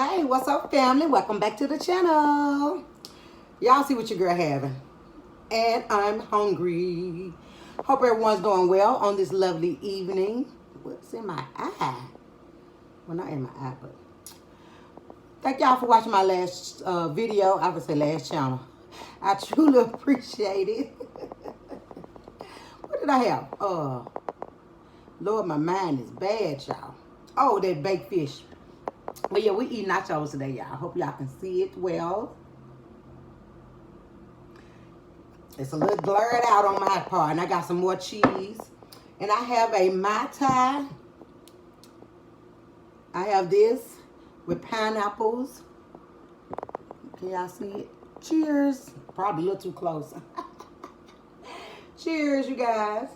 Hey, what's up, family? Welcome back to the channel. Y'all see what your girl having. And I'm hungry. Hope everyone's doing well on this lovely evening. What's in my eye? Well, not in my eye, but thank y'all for watching my last video. I would say last channel. I truly appreciate it. What did I have? Lord, my mind is bad, y'all. Oh, that baked fish. But yeah, we eat nachos today, y'all. Hope y'all can see it well. It's a little blurred out on my part. And I got some more cheese. And I have a Mai Tai. I have this with pineapples. Can y'all see it? Cheers. Probably a little too close. Cheers, you guys.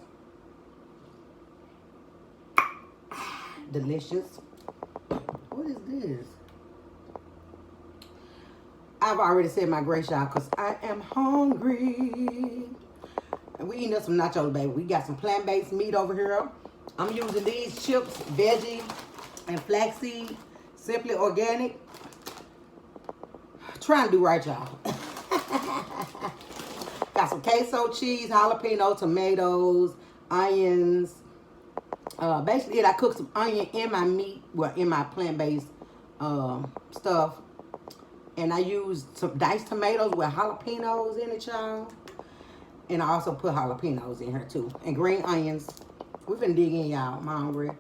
Delicious. What is this? I've already said my grace, y'all, because I am hungry. And we eating up some nachos, baby. We got some plant-based meat over here. I'm using these chips, veggie and flaxseed, simply organic. Trying to do right, y'all. Got some queso cheese, jalapeno, tomatoes, onions. Basically, I cooked some onion in my meat, well, in my plant-based stuff. And I used some diced tomatoes with jalapenos in it, y'all. And I also put jalapenos in here, too. And green onions. We've been digging, y'all. I'm hungry.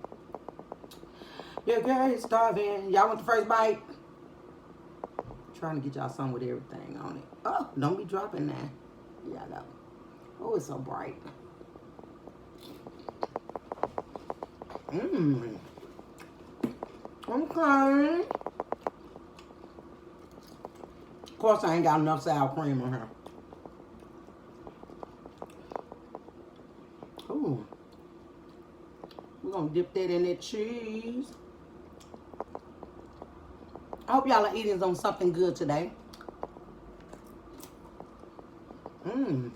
Your girl is starving. Y'all want the first bite? Trying to get y'all some with everything on it. Oh, don't be dropping that. Yeah, I know. Oh, it's so bright. Mmm. Okay. Of course, I ain't got enough sour cream on here. Ooh. We're going to dip that in that cheese. I hope y'all are eating on something good today. Mmm.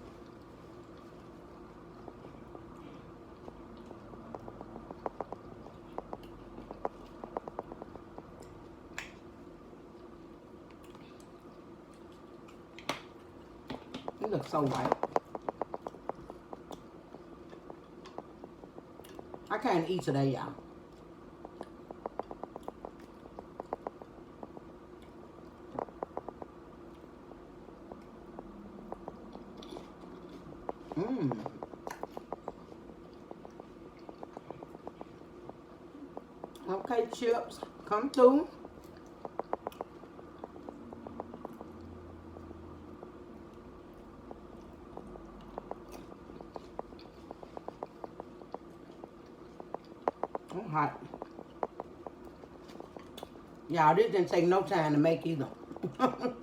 It looks so white. I can't eat today, y'all. Mmm. Okay, chips, come through. I'm hot. Y'all, this didn't take no time to make either. I'm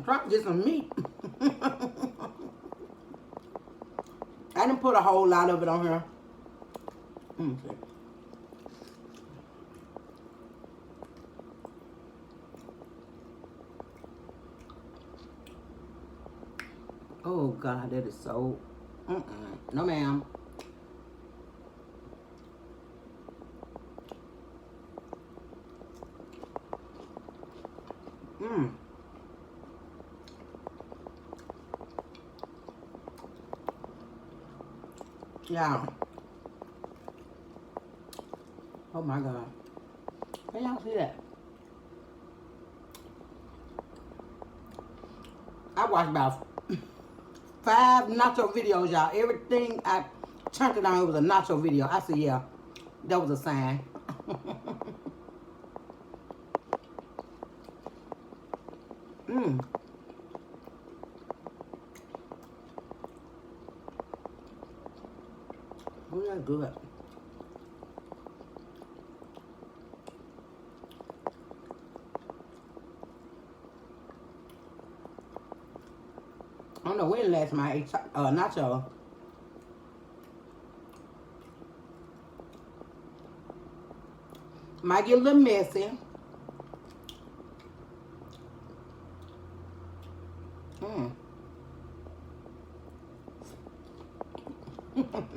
trying to get some meat. I didn't put a whole lot of it on here. Okay. Oh, God, that is so... No, ma'am. Yeah. Oh, my God. Can y'all see that? I watched about 5 nacho videos, y'all. Everything I turned it on, it was a nacho video. I said, yeah, that was a sign. Oh, that's good. I don't know when last time I ate nacho. Might get a little messy. Mmm.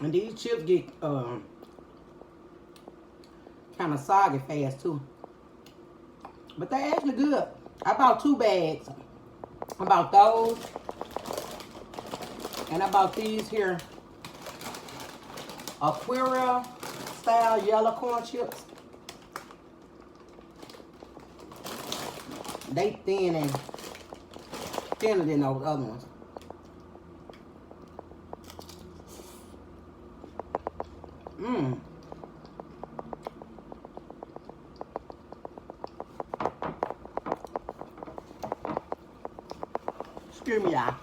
And these chips get kind of soggy fast too. But they're actually good. I bought 2 bags. I bought those. And I bought these here Aquaria style yellow corn chips. They thin and thinner than those other ones. Mmm. Excuse me, y'all.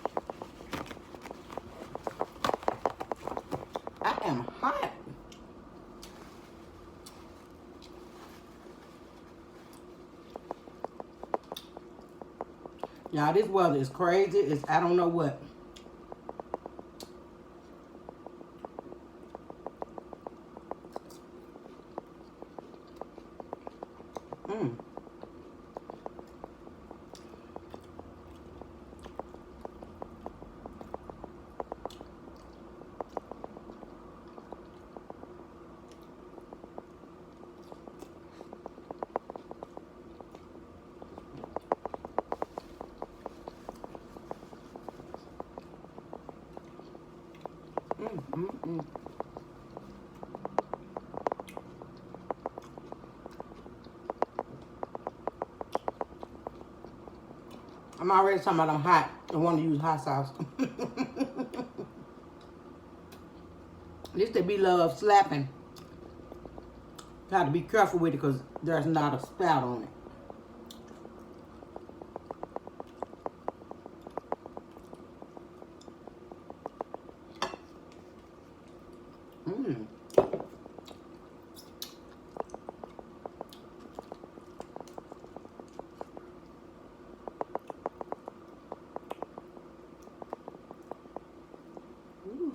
I am hot. Y'all, this weather is crazy. It's I don't know what. Mmm. Mmm. Mmm. Mmm. I'm already talking about I'm hot. I want to use hot sauce. This they be love slapping. Got to be careful with it because there's not a spout on it. Mmm. Ooh.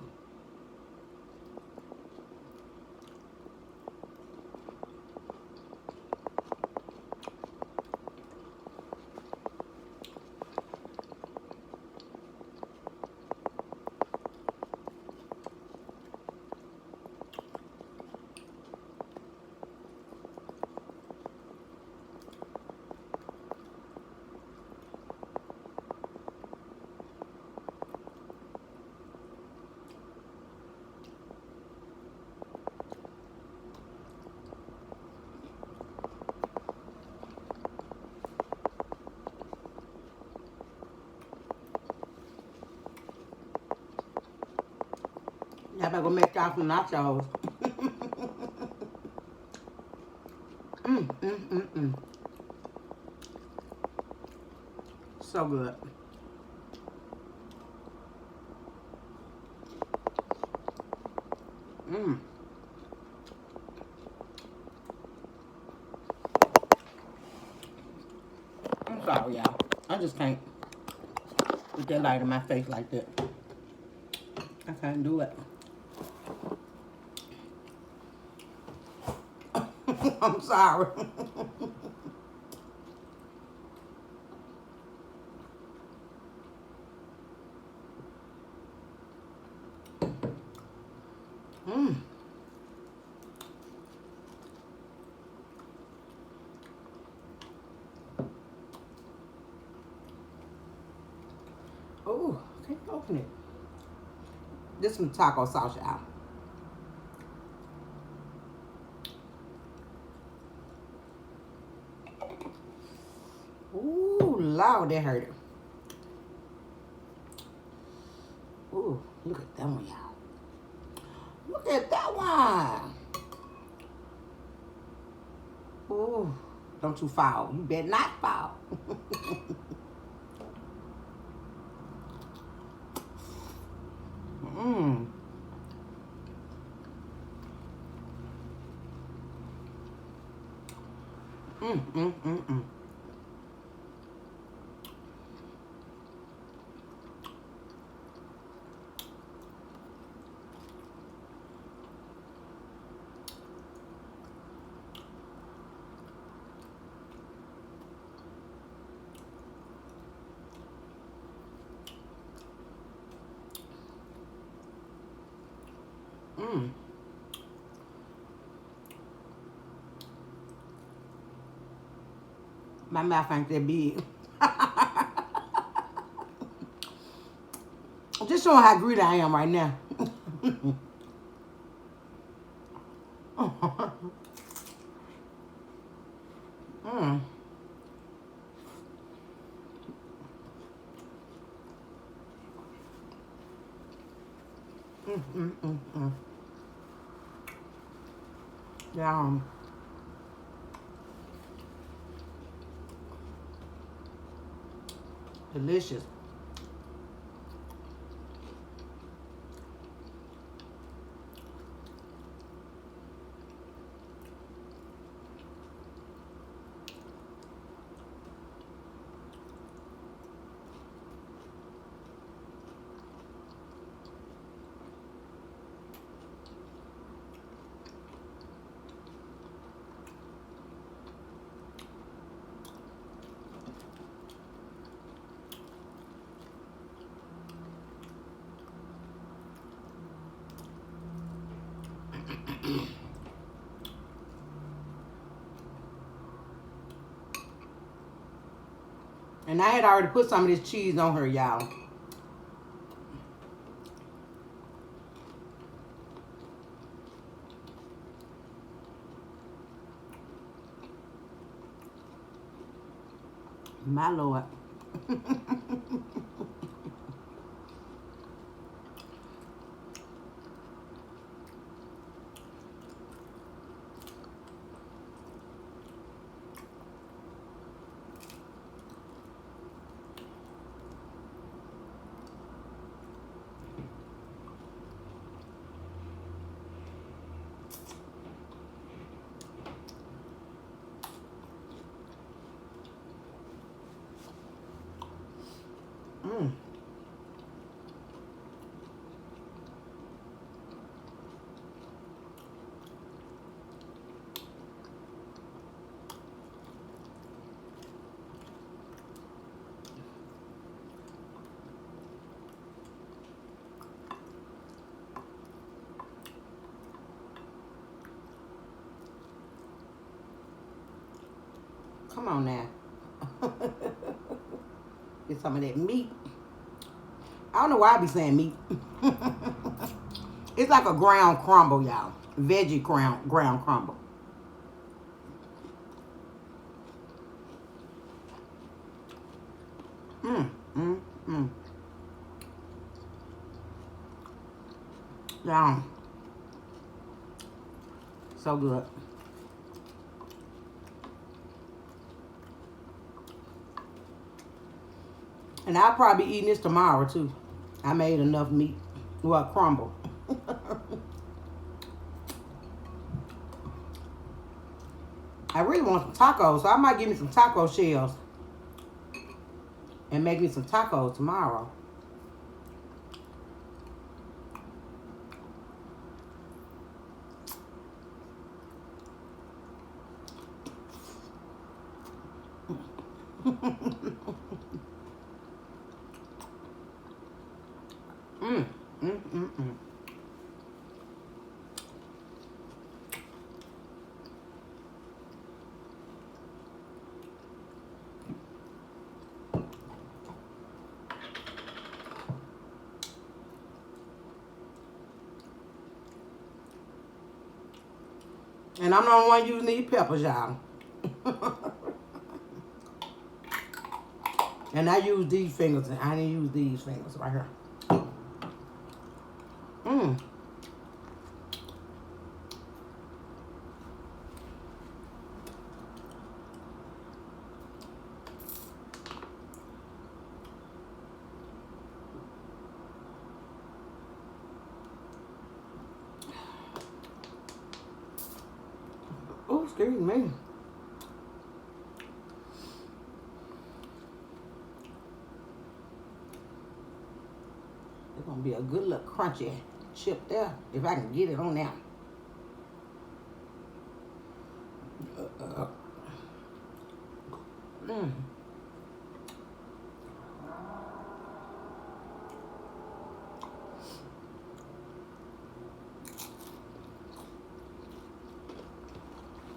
Y'all better go make y'all some nachos. Mmm. Mmm. Mmm. Mmm. So good. Mmm. I'm sorry, y'all. I just can't put that light in my face like that. I can't do it. I'm sorry. Mmm. Oh, can't open it. This some taco sauce, y'all. Ooh, Lord, that hurt it. Ooh, look at that one, y'all. Look at that one. Ooh, don't you fall. You better not fall. Mmm. Mmm. Mmm. Mmm. Mmm. My mouth ain't that big. Just showing how greedy I am right now. Mm. Mm. Yeah. Delicious. And I had already put some of this cheese on her, y'all. My Lord. Mm. Come on now. Get some of that meat. I don't know why I be saying meat. It's like a ground crumble, y'all. Veggie ground crumble. Mm, mm, mm. Yeah. So good. And I'll probably be eating this tomorrow too. I made enough meat. Well, crumble. I really want some tacos, so I might give me some taco shells and make me some tacos tomorrow. Mm, mm, mm, mm. And I'm the only one using these peppers, y'all. And I use these fingers. I didn't use these fingers right here. Mmm. Oh, excuse me. It's gonna be a good little crunchy chip there if I can get it on there. Mm.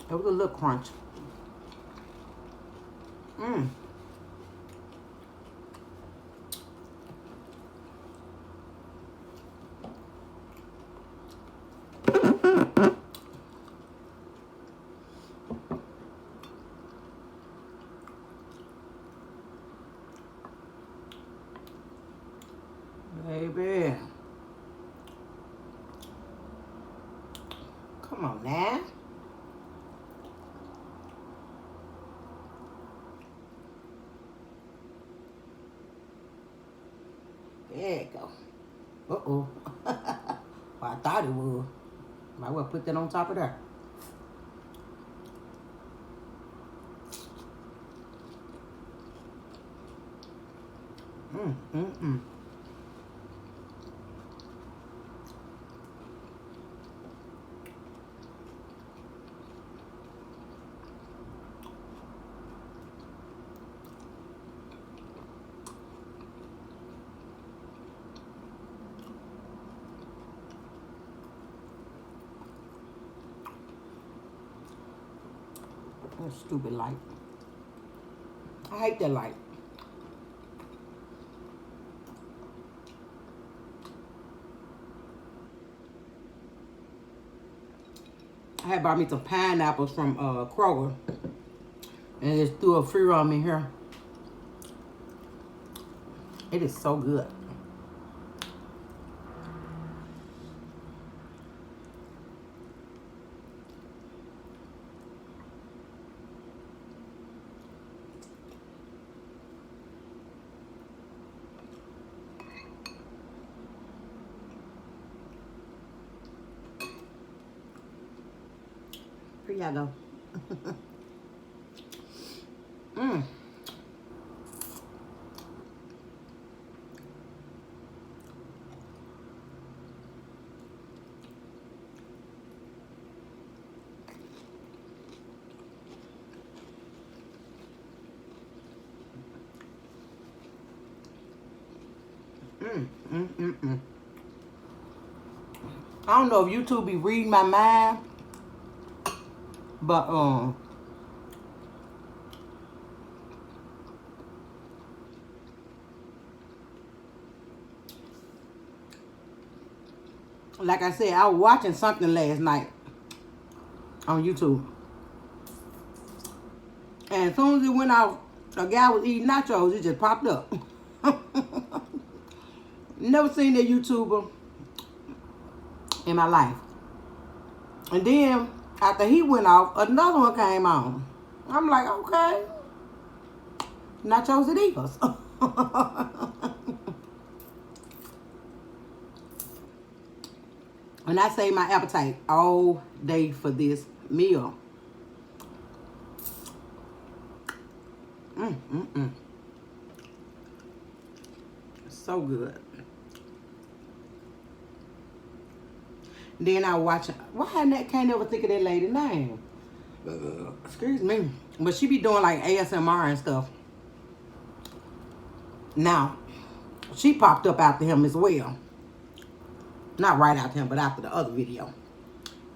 It was a little crunch. Mmm. Baby. Come on now. There you go. Uh-oh. Well, I thought it would. Might well put that on top of there. Mm. That stupid light. I hate that light. I had bought me some pineapples from Kroger. And just threw a free roll in here. It is so good. Here y'all go. Mmm. I don't know if YouTube be reading my mind, but like I said, I was watching something last night on YouTube. And as soon as it went off, a guy was eating nachos, it just popped up. Never seen that YouTuber in my life. And then, after he went off, another one came on. I'm like, okay. Nachos it equals. And I saved my appetite all day for this meal. So good. Then I watch. Why can't never think of that lady's name? Excuse me. But she be doing like ASMR and stuff. Now, she popped up after him as well. Not right after him, but after the other video.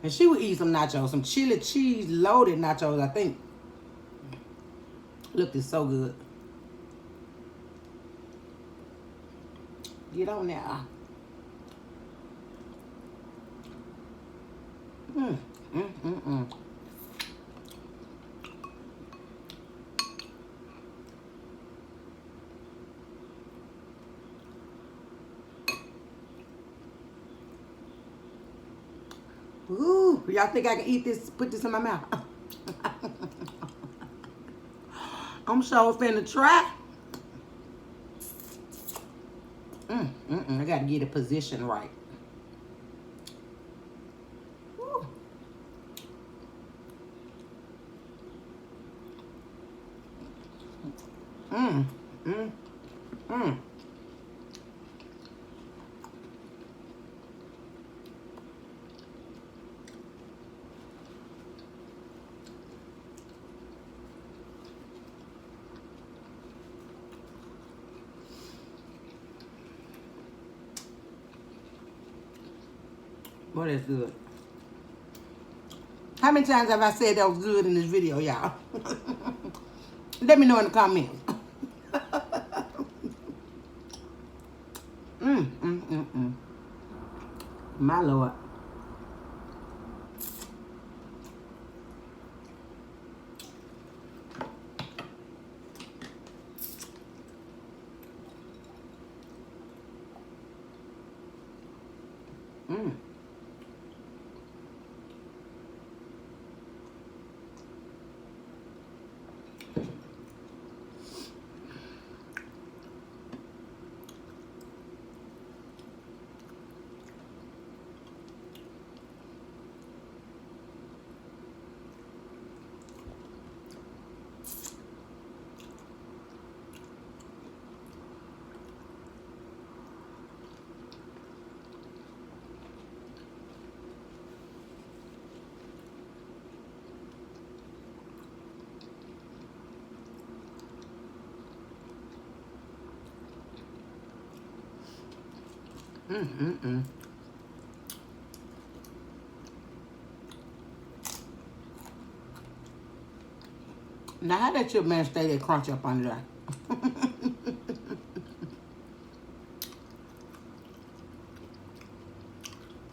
And she would eat some nachos, some chili cheese loaded nachos, I think. Looked it so good. Get on there. Ooh, y'all think I can eat this, put this in my mouth? I'm sure finna try. I gotta get the position right. Woo. Boy, that's good. How many times have I said that was good in this video, y'all? Let me know in the comments. My Lord. Mm. Now, how that chip man stay that crunch up under there?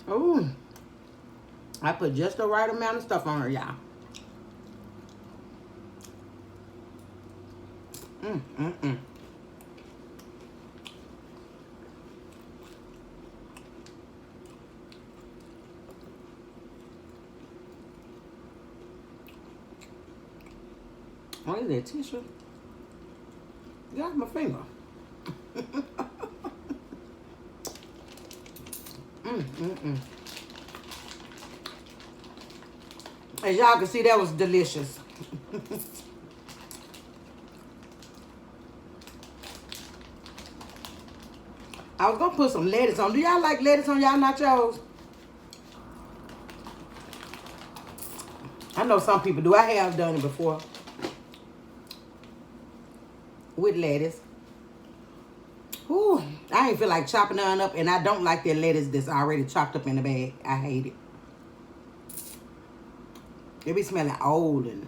Ooh. I put just the right amount of stuff on her, y'all. What is that, tissue? Got my finger. As y'all can see, that was delicious. I was gonna put some lettuce on. Do y'all like lettuce on y'all nachos? I know some people do. I have done it before with lettuce. Ooh, I ain't feel like chopping none up, and I don't like that lettuce that's already chopped up in the bag. I hate it. It be smelling old and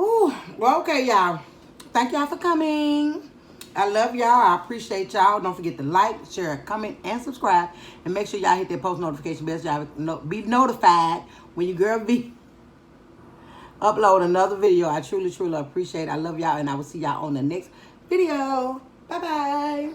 Ooh, well, okay, y'all. Thank y'all for coming. I love y'all. I appreciate y'all. Don't forget to like, share, comment, and subscribe. And make sure y'all hit that post notification bell so y'all be notified when your girl be upload another video. I truly, truly appreciate it. I love y'all, and I will see y'all on the next video. Bye-bye.